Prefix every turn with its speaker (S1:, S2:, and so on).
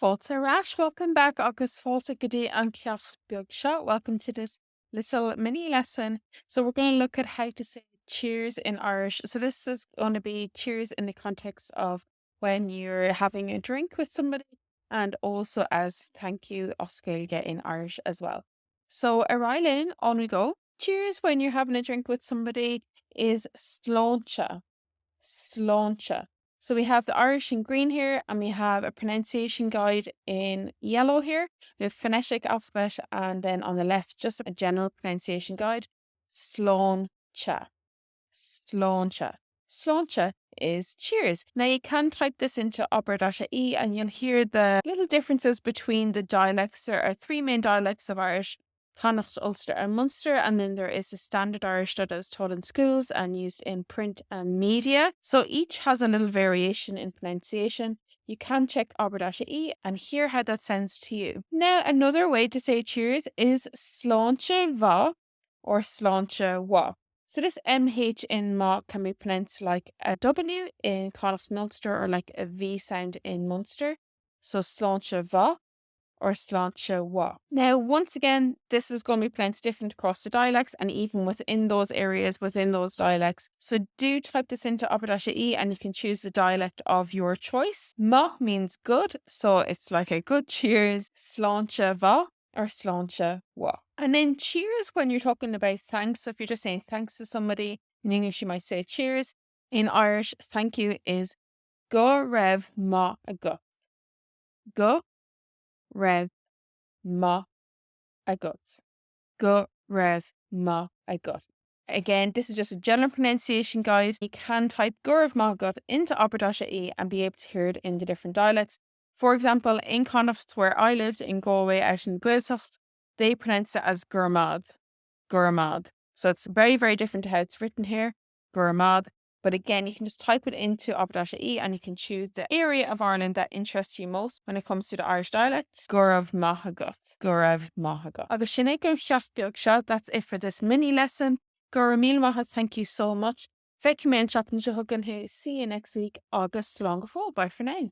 S1: Fáilte Rash, welcome back agus fáilte go dtí an ceacht beag seo. Welcome to this little mini lesson. So we're going to look at how to say cheers in Irish. So this is going to be cheers in the context of when you're having a drink with somebody and also as thank you oscailge in Irish as well. So Arilyn, on we go. Cheers when you're having a drink with somebody is sláinte. Sláinte. So we have the Irish in green here, and we have a pronunciation guide in yellow here. We have phonetic alphabet, and then on the left, just a general pronunciation guide. Sláinte. Sláinte. Sláinte is cheers. Now you can type this into Obair.ie and you'll hear the little differences between the dialects. There are three main dialects of Irish: Connacht, Ulster and Munster, and then there is the standard Irish that is taught in schools and used in print and media. So each has a little variation in pronunciation. You can check Obair.ie and hear how that sounds to you. Now another way to say cheers is sláinte mhath or sláinte wa. So this MH in ma can be pronounced like a W in Connacht and Ulster or like a V sound in Munster. So sláinte mhath or sláinte wa. Now, once again, this is going to be pronounced different across the dialects and even within those areas, within those dialects. So do type this into Obair.ie and you can choose the dialect of your choice. Ma means good, so it's like a good cheers, sláinte mhath or sláinte wa. And then cheers when you're talking about thanks. So if you're just saying thanks to somebody, in English you might say cheers. In Irish, thank you is go raibh maith agat. Go raibh maith agat. Go raibh maith agat. Again, this is just a general pronunciation guide. You can type go raibh maith agat into Obair.ie and be able to hear it in the different dialects. For example, in Connacht, where I lived in Galway out in Gaeltacht, they pronounced it as Gurmad. Gurmad. So it's very, very different to how it's written here. Gurmad. But again, you can just type it into Obair.ie and you can choose the area of Ireland that interests you most when it comes to the Irish dialects. Gurav Mahagat. Gurav Mahagat. Agus sinné go seacht beag seo. That's it for this mini lesson. Gura míle maithe, thank you so much. Feic mé an seachtain se hugan hu. See you next week. Agus slán go fóill. Bye for now.